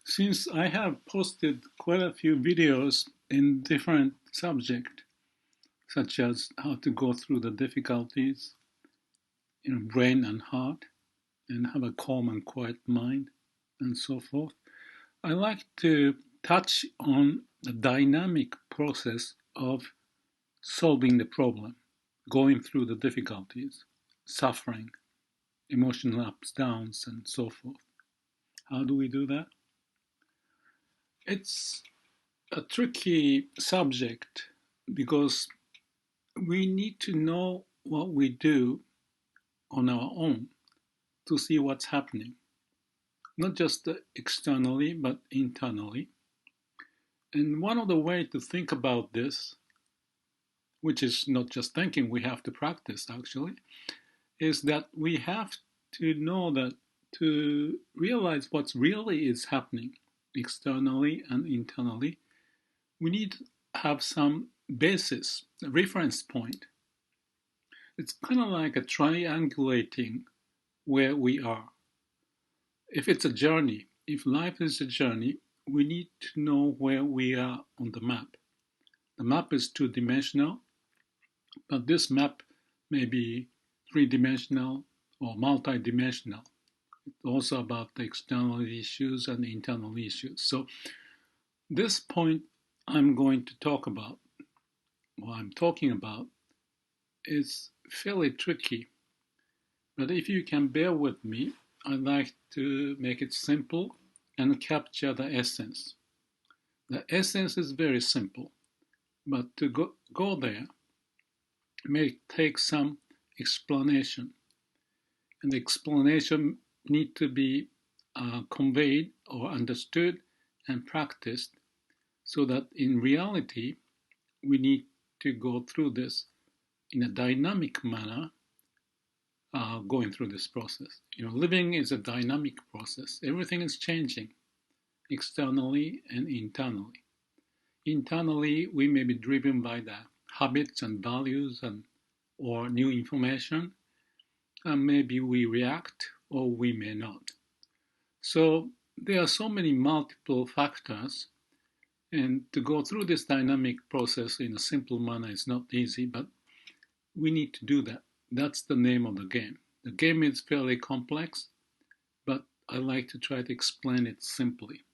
Since I have posted quite a few videos in different subjects, such as how to go through the difficulties in brain and heart, and have a calm and quiet mind, and so forth, I like to touch on the dynamic process of solving the problem, going through the difficulties, suffering, emotional ups, downs, and so forth. How do we do that? It's a tricky subject because we need to know what we do on our own to see what's happening, not just externally, but internally. And one of the ways to think about this, which is not just thinking, we have to practice actually, is that we have to know that to realize what really is happening externally and internally, we need to have some basis, a reference point. It's kind of like a triangulating where we are. If it's a journey, if life is a journey, we need to know where we are on the map. The map is two-dimensional, but this map may be three-dimensional or multi-dimensional. It's also about the external issues and internal issues. So this point I'm going to talk about, or I'm talking about, is fairly tricky. But if you can bear with me, I'd like to make it simple and capture the essence. The essence is very simple, but to go there may take some explanation. And the explanation need to be conveyed or understood and practiced so that in reality, we need to go through this in a dynamic manner, going through this process. Living is a dynamic process. Everything is changing externally and internally. Internally, we may be driven by the habits and values or new information, and maybe we react or we may not. So there are so many multiple factors, and to go through this dynamic process in a simple manner is not easy, but we need to do that. That's the name of the game. The game is fairly complex, but I like to try to explain it simply.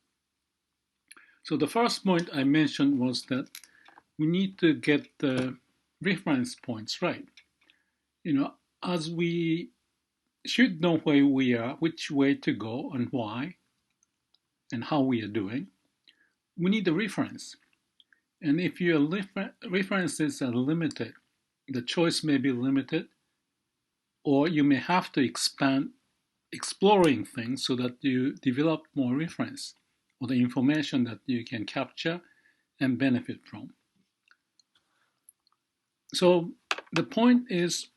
So the first point I mentioned was that we need to get the reference points right. As we should know where we are, which way to go and why, and how we are doing, we need a reference. And if your references are limited, the choice may be limited, or you may have to expand exploring things so that you develop more reference or the information that you can capture and benefit from. So the point is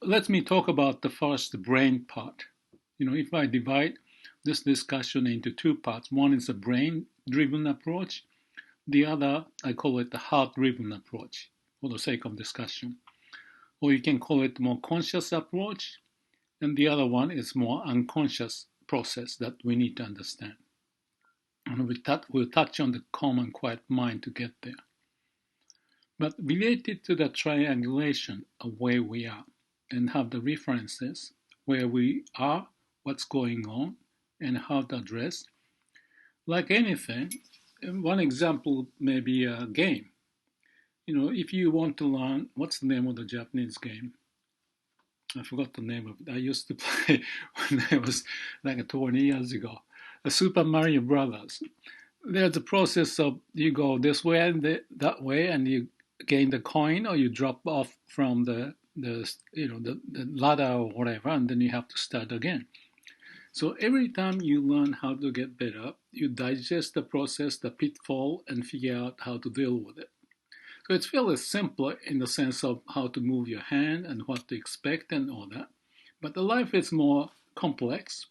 let me talk about the first brain part. If I divide this discussion into two parts, one is a brain-driven approach, the other, I call it the heart-driven approach for the sake of discussion. Or you can call it more conscious approach, and the other one is more unconscious process that we need to understand. And we'll touch on the calm and quiet mind to get there. But related to the triangulation of where we are and have the references where we are, what's going on, and how to address, like anything, one example may be a game. If you want to learn, what's the name of the Japanese game? I forgot the name of it. I used to play when I was like 20 years ago. Super Mario Brothers. There's a process of you go this way and that way, and you gain the coin, or you drop off from the ladder or whatever, and then you have to start again. So every time you learn how to get better, you digest the process, the pitfall, and figure out how to deal with it. So it's fairly simple in the sense of how to move your hand and what to expect and all that. But the life is more complex,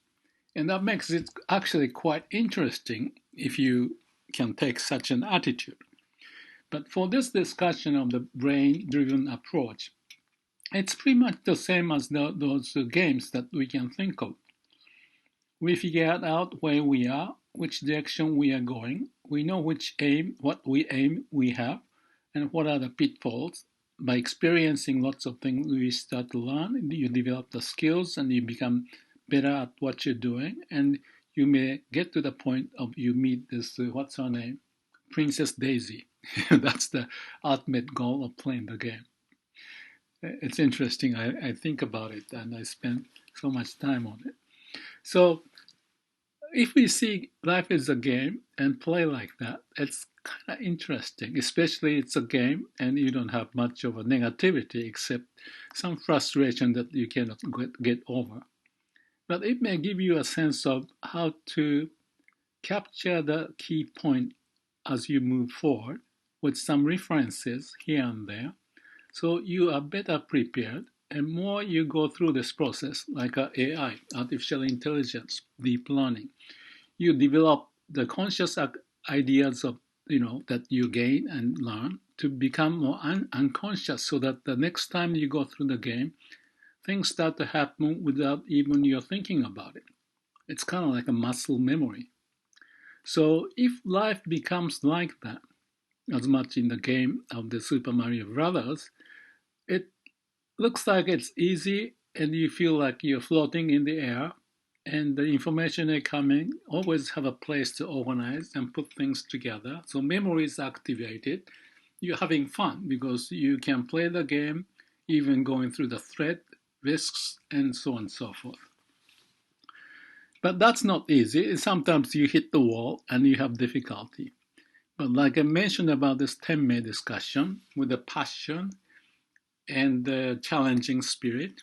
and that makes it actually quite interesting if you can take such an attitude. But for this discussion of the brain-driven approach, it's pretty much the same as those games that we can think of. We figure out where we are, which direction we are going. We know what aim we have, and what are the pitfalls. By experiencing lots of things, we start to learn. You develop the skills, and you become better at what you're doing. And you may get to the point of you meet this what's her name, Princess Daisy. That's the ultimate goal of playing the game. It's interesting. I think about it, and I spend so much time on it. So if we see life as a game and play like that, it's kind of interesting, especially it's a game and you don't have much of a negativity except some frustration that you cannot get over. But it may give you a sense of how to capture the key point as you move forward with some references here and there. So you are better prepared, and more you go through this process, like AI, artificial intelligence, deep learning, you develop the conscious ideas of that you gain and learn to become more unconscious, so that the next time you go through the game, things start to happen without even you thinking about it. It's kind of like a muscle memory. So if life becomes like that, as much in the game of the Super Mario Brothers, it looks like it's easy and you feel like you're floating in the air, and the information they come in always have a place to organize and put things together. So memory is activated. You're having fun because you can play the game even going through the threat, risks, and so on and so forth. But that's not easy. Sometimes you hit the wall and you have difficulty. But like I mentioned about this 10-minute discussion, with the passion and the challenging spirit,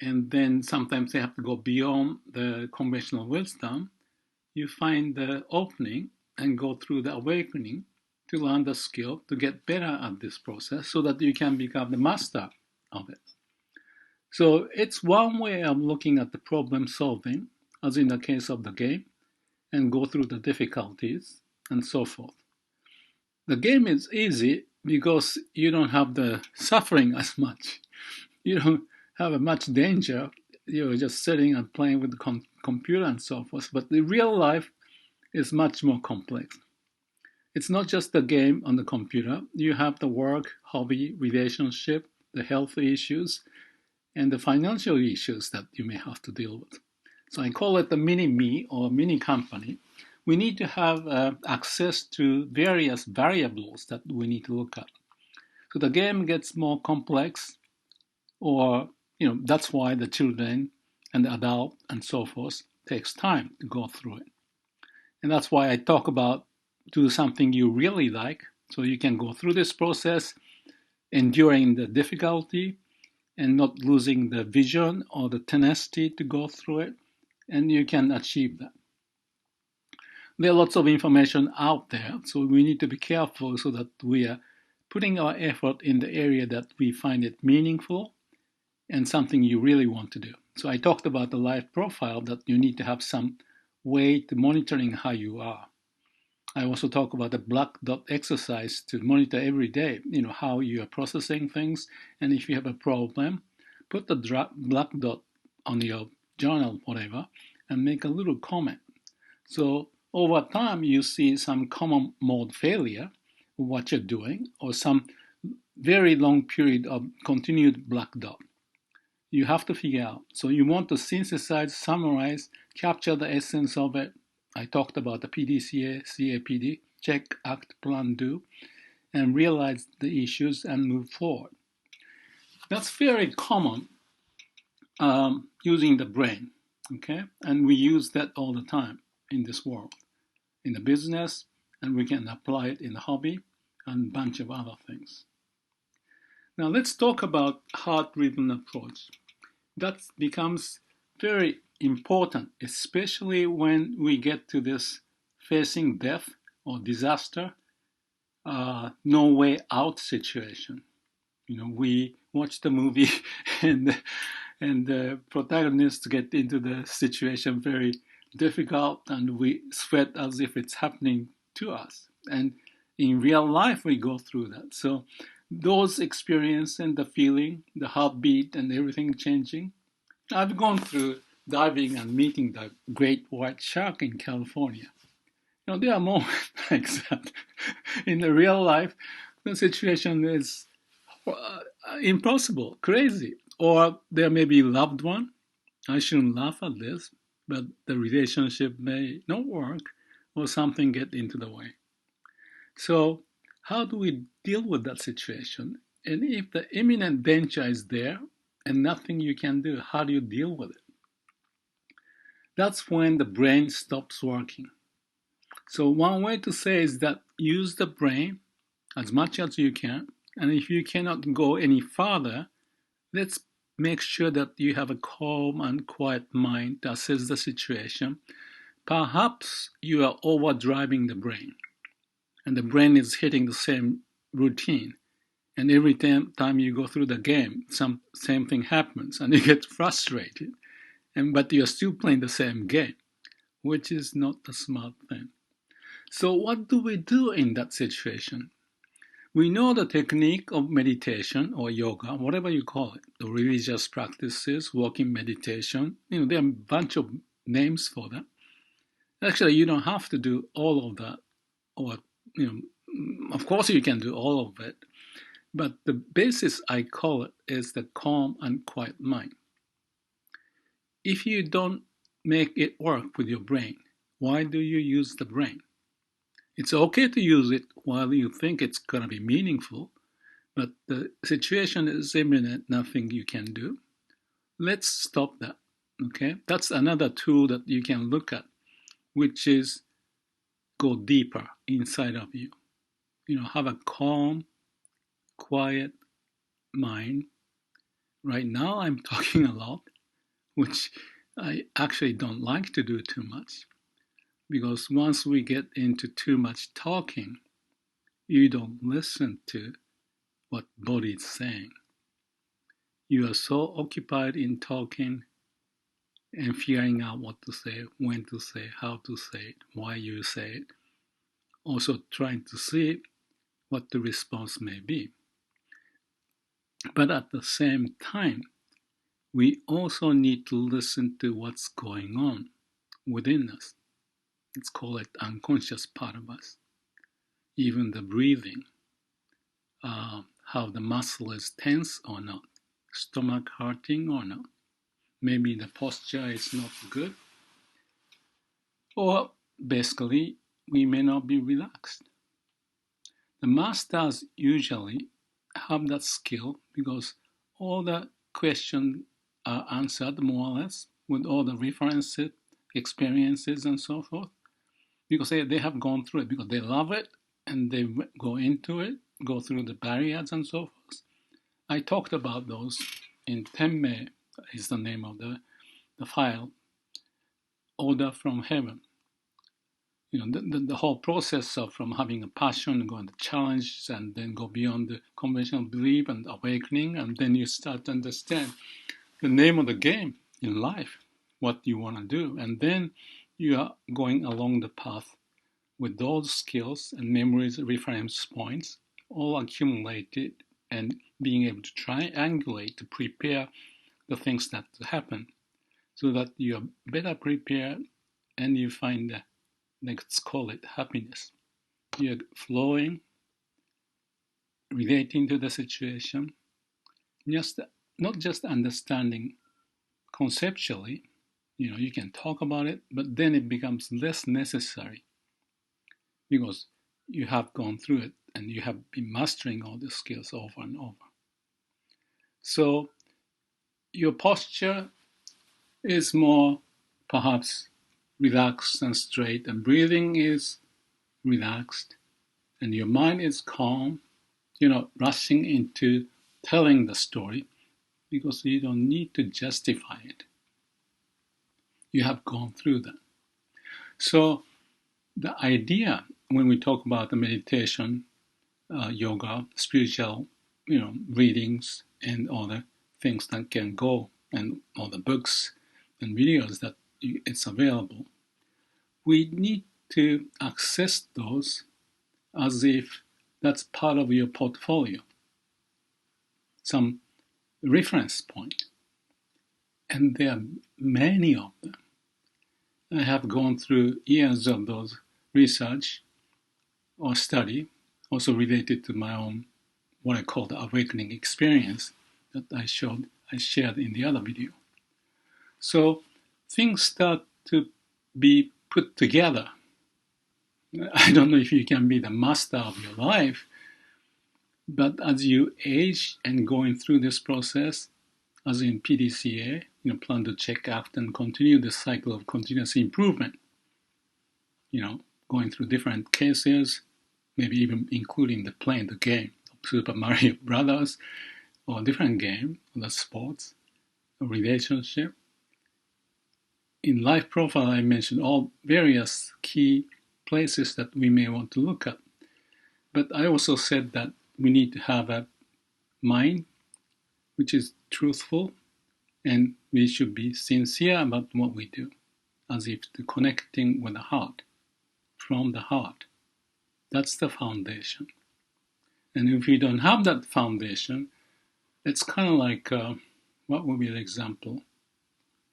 and then sometimes they have to go beyond the conventional wisdom, you find the opening and go through the awakening to learn the skill to get better at this process so that you can become the master of it. So it's one way of looking at the problem solving, as in the case of the game, and go through the difficulties and so forth. The game is easy because you don't have the suffering as much. You don't have much danger. You're just sitting and playing with the computer and so forth. But the real life is much more complex. It's not just the game on the computer. You have the work, hobby, relationship, the health issues, and the financial issues that you may have to deal with. So I call it the mini-me or mini company. We need to have access to various variables that we need to look at. So the game gets more complex, or that's why the children and the adult and so forth takes time to go through it. And that's why I talk about do something you really like, so you can go through this process, enduring the difficulty and not losing the vision or the tenacity to go through it, and you can achieve that. There are lots of information out there, so we need to be careful so that we are putting our effort in the area that we find it meaningful and something you really want to do. So I talked about the life profile, that you need to have some way to monitoring how you are. I also talk about the black dot exercise to monitor every day, how you are processing things. And if you have a problem, put the black dot on your journal, whatever, and make a little comment. So over time, you see some common mode failure of what you're doing, or some very long period of continued black dot. You have to figure out. So you want to synthesize, summarize, capture the essence of it. I talked about the PDCA, CAPD, check, act, plan, do, and realize the issues and move forward. That's very common using the brain, okay? And we use that all the time in this world, in the business, and we can apply it in the hobby and a bunch of other things. Now let's talk about heart-driven approach. That becomes very important, especially when we get to this facing death or disaster, no way out situation. We watch the movie and the protagonists get into the situation very difficult, and we sweat as if it's happening to us. And in real life, we go through that. So those experience and the feeling, the heartbeat and everything changing, I've gone through diving and meeting the great white shark in California. There are moments like that. In the real life, the situation is impossible, crazy. Or there may be loved one. I shouldn't laugh at this, but the relationship may not work or something get into the way. So how do we deal with that situation? And if the imminent danger is there and nothing you can do, how do you deal with it? That's when the brain stops working. So one way to say is that use the brain as much as you can. And if you cannot go any farther, let's make sure that you have a calm and quiet mind to assess the situation. Perhaps you are overdriving the brain, and the brain is hitting the same routine. And every time you go through the game, same thing happens, and you get frustrated. But you're still playing the same game, which is not a smart thing. So what do we do in that situation? We know the technique of meditation or yoga, whatever you call it, the religious practices, walking meditation. There are a bunch of names for that. Actually, you don't have to do all of that, or of course you can do all of it. But the basis, I call it, is the calm and quiet mind. If you don't make it work with your brain, why do you use the brain? It's okay to use it while you think it's going to be meaningful, but the situation is imminent, nothing you can do. Let's stop that, okay? That's another tool that you can look at, which is go deeper inside of you. Have a calm, quiet mind. Right now I'm talking a lot, which I actually don't like to do too much, because once we get into too much talking, you don't listen to what body is saying. You are so occupied in talking and figuring out what to say, when to say, how to say it, why you say it. Also trying to see what the response may be. But at the same time, we also need to listen to what's going on within us. Let's call it unconscious part of us. Even the breathing, how the muscle is tense or not, stomach hurting or not. Maybe the posture is not good. Or basically, we may not be relaxed. The masters usually have that skill because all the questions are answered more or less with all the references, experiences, and so forth. Because they have gone through it, because they love it and they go into it, go through the barriers and so forth. I talked about those in Tenmei, is the name of the file, Order from Heaven. The whole process of from having a passion, going to challenge, and then go beyond the conventional belief and awakening, and then you start to understand the name of the game in life, what you want to do, and then you are going along the path with those skills and memories, reference points, all accumulated, and being able to triangulate to prepare the things that happen, so that you are better prepared and you find that, let's call it happiness. You're flowing, relating to the situation, not just understanding conceptually. You can talk about it, but then it becomes less necessary because you have gone through it and you have been mastering all the skills over and over. So your posture is more perhaps relaxed and straight, and breathing is relaxed, and your mind is calm. You're not rushing into telling the story because you don't need to justify it. You have gone through that. So the idea when we talk about the meditation, yoga, spiritual, readings and all the things that can go, and all the books and videos that it's available, we need to access those as if that's part of your portfolio, some reference point. And there are many of them. I have gone through years of those research or study, also related to my own, what I call the awakening experience that I shared in the other video. So things start to be put together. I don't know if you can be the master of your life, but as you age and going through this process, as in PDCA, plan to check, act, and continue the cycle of continuous improvement. Going through different cases, maybe even including playing the game of Super Mario Brothers, or a different game, or the sports, or relationship. In Life Profile, I mentioned all various key places that we may want to look at. But I also said that we need to have a mind which is truthful, and we should be sincere about what we do, as if to connecting with the heart, from the heart. That's the foundation. And if we don't have that foundation, it's kind of like, what would be the example?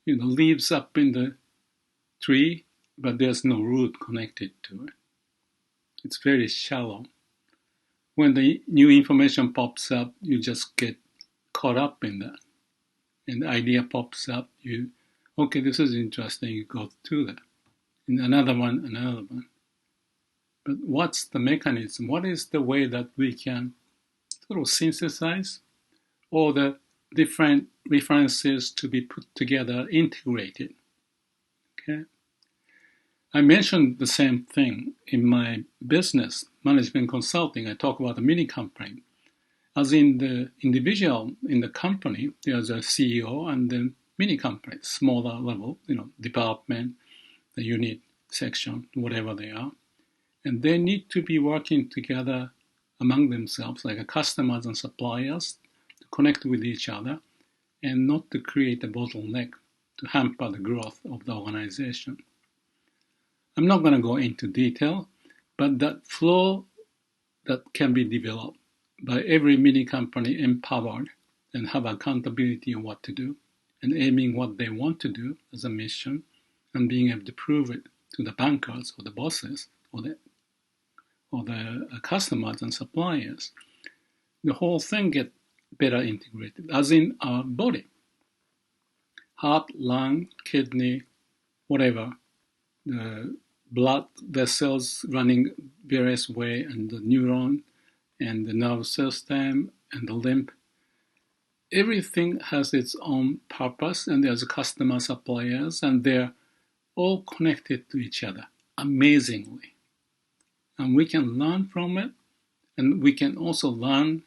Leaves up in the tree, but there's no root connected to it. It's very shallow. When the new information pops up, you just get caught up in that. And the idea pops up, okay, this is interesting, you go to that. And another one. But what's the mechanism? What is the way that we can sort of synthesize all the different references to be put together, integrated? Okay. I mentioned the same thing in my business management consulting. I talk about a mini company. As in the individual in the company, there's a CEO and then mini company, smaller level, department, the unit, section, whatever they are. And they need to be working together among themselves, like customers and suppliers, to connect with each other and not to create a bottleneck to hamper the growth of the organization. I'm not going to go into detail, but that flow that can be developed by every mini company empowered and have accountability on what to do and aiming what they want to do as a mission and being able to prove it to the bankers or the bosses or the customers and suppliers. The whole thing gets better integrated, as in our body. Heart, lung, kidney, whatever, the blood vessels running various way, and the neuron, and the nervous system, and the lymph. Everything has its own purpose, and there's customer suppliers, and they're all connected to each other, amazingly. And we can learn from it, and we can also learn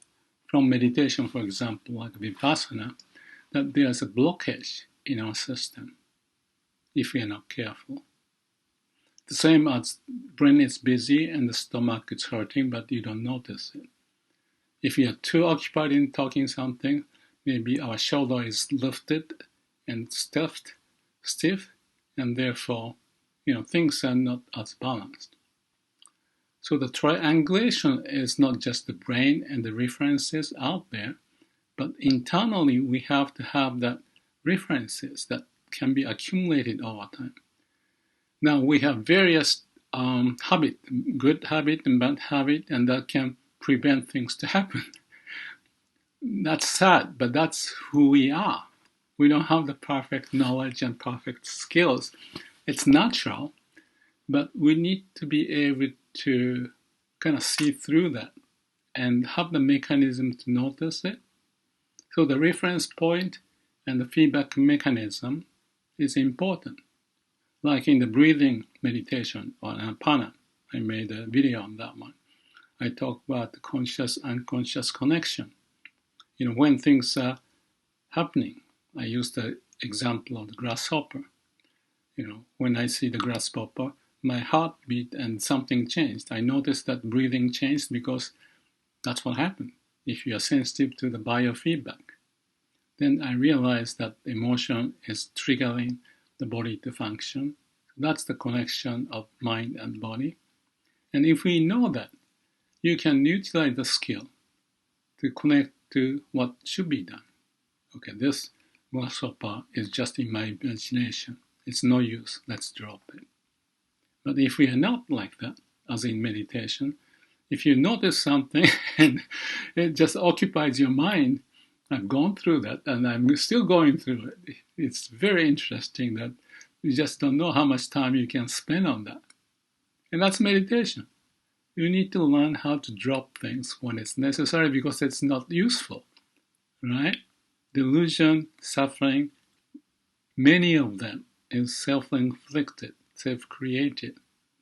from meditation, for example, like Vipassana, that there's a blockage in our system if we are not careful. The same as brain is busy and the stomach is hurting, but you don't notice it. If we are too occupied in talking something, maybe our shoulder is lifted and stiff, and therefore, things are not as balanced. So the triangulation is not just the brain and the references out there, but internally we have to have that references that can be accumulated over time. Now we have various habit, good habit and bad habit, and that can prevent things to happen. That's sad, but that's who we are. We don't have the perfect knowledge and perfect skills. It's natural, but we need to be able to kind of see through that and have the mechanism to notice it. So the reference point and the feedback mechanism is important. Like in the breathing meditation or Anapana, I made a video on that one. I talk about the conscious-unconscious connection. When things are happening, I use the example of the grasshopper. When I see the grasshopper, my heartbeat and something changed. I noticed that breathing changed because that's what happened. If you are sensitive to the biofeedback, then I realized that emotion is triggering the body to function. That's the connection of mind and body. And if we know that, you can utilize the skill to connect to what should be done. Okay, this grasshopper is just in my imagination. It's no use. Let's drop it. But if we are not like that, as in meditation, if you notice something and it just occupies your mind, I've gone through that and I'm still going through it. It's very interesting that you just don't know how much time you can spend on that. And that's meditation. You need to learn how to drop things when it's necessary because it's not useful, right? Delusion, suffering, many of them is self-inflicted, self-created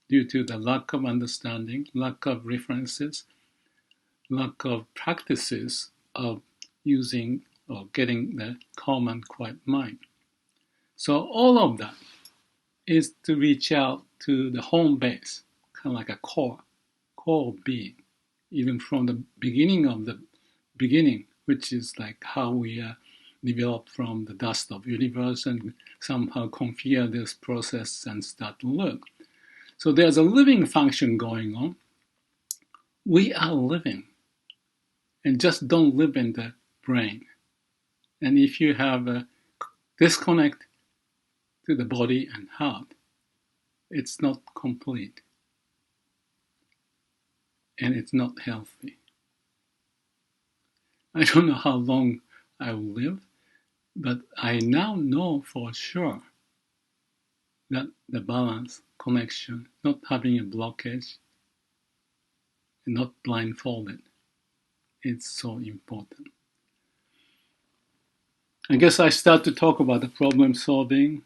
due to the lack of understanding, lack of references, lack of practices of using or getting the calm and quiet mind. So all of that is to reach out to the home base, kind of like a core being, even from the beginning of the beginning, which is like how we developed from the dust of universe and somehow configure this process and start to look. So there's a living function going on. We are living and just don't live in the brain. And if you have a disconnect to the body and heart, it's not complete and it's not healthy. I don't know how long I will live, but I now know for sure that the balance, connection, not having a blockage, and not blindfolded, it's so important. I guess I start to talk about the problem solving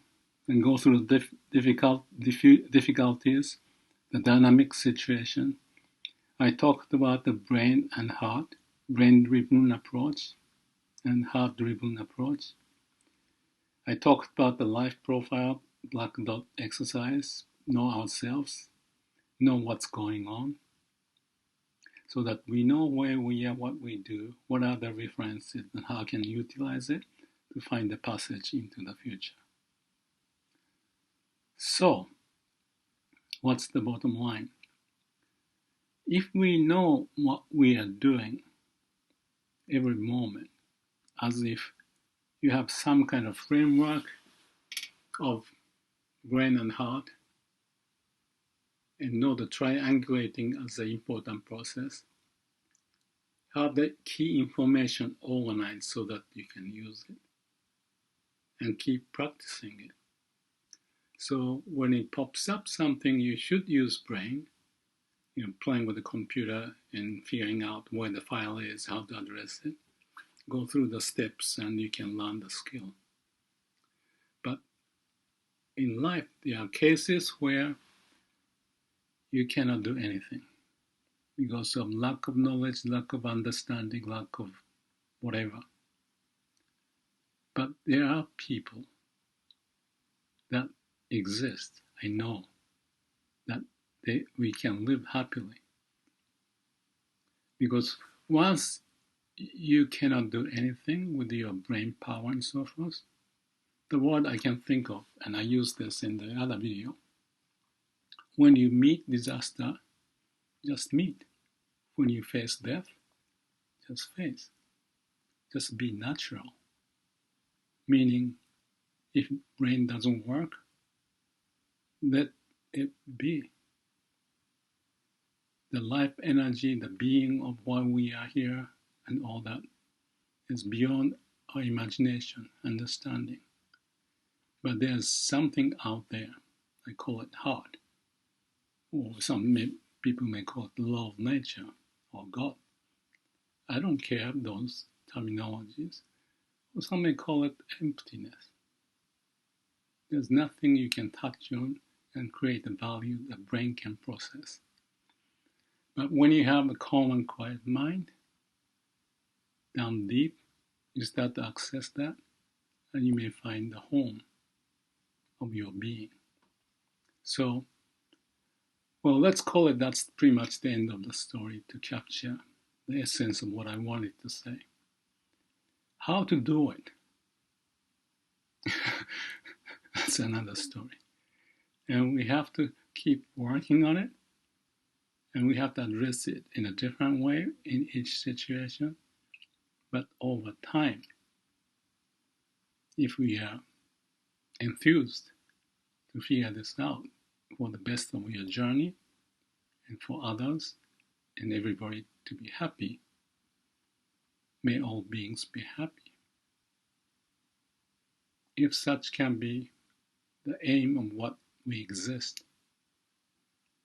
and go through the difficulties, the dynamic situation. I talked about the brain and heart, brain-driven approach and heart-driven approach. I talked about the life profile, black dot exercise, know ourselves, know what's going on, so that we know where we are, what we do, what are the references, and how can you utilize it to find the passage into the future. So, what's the bottom line? If we know what we are doing every moment, as if you have some kind of framework of brain and heart, and know the triangulating as the important process, have the key information organized so that you can use it and keep practicing it. So when it pops up something, you should use brain, playing with the computer and figuring out where the file is, how to address it. Go through the steps and you can learn the skill. But in life, there are cases where you cannot do anything because of lack of knowledge, lack of understanding, lack of whatever. But there are people that exist, I know, that we can live happily. Because once you cannot do anything with your brain power and so forth, the word I can think of, and I used this in the other video, when you meet disaster, just meet. When you face death, just face. Just be natural. Meaning, if brain doesn't work, let it be. The life energy, the being of why we are here and all that is beyond our imagination, understanding. But there's something out there. I call it heart. Or people may call it law of nature or God. I don't care those terminologies. Or some may call it emptiness. There's nothing you can touch on and create a value the brain can process. But when you have a calm and quiet mind, down deep, you start to access that, and you may find the home of your being. So, well, let's call it that's pretty much the end of the story to capture the essence of what I wanted to say. How to do it? That's another story. And we have to keep working on it, and we have to address it in a different way in each situation. But over time, if we are enthused to figure this out for the best of your journey and for others and everybody to be happy, may all beings be happy. If such can be the aim of what we exist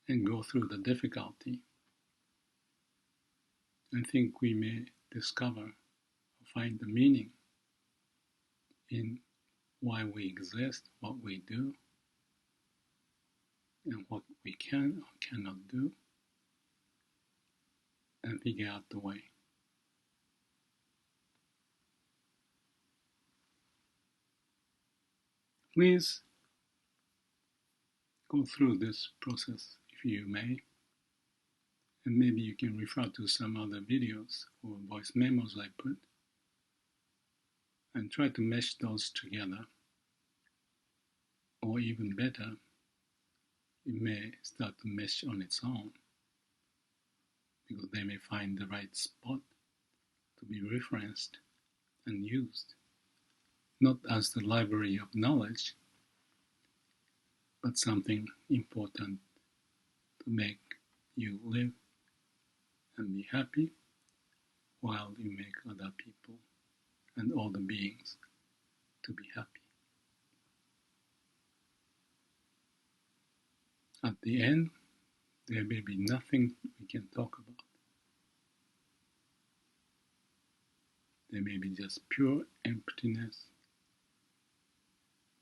and go through the difficulty, I think we may discover or find the meaning in why we exist, what we do, and what we can or cannot do, and figure out the way. Please go through this process if you may, and maybe you can refer to some other videos or voice memos I put, and try to mesh those together. Or even better, it may start to mesh on its own, because they may find the right spot to be referenced and used, not as the library of knowledge, but something important to make you live and be happy while you make other people and all the beings to be happy. At the end, there may be nothing we can talk about. There may be just pure emptiness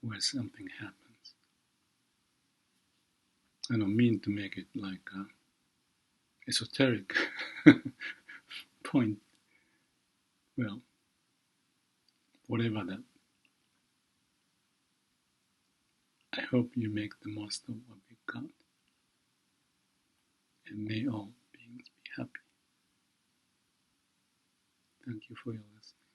where something happens. I don't mean to make it like an esoteric point. Well, whatever that. I hope you make the most of what you got. And may all beings be happy. Thank you for your listening.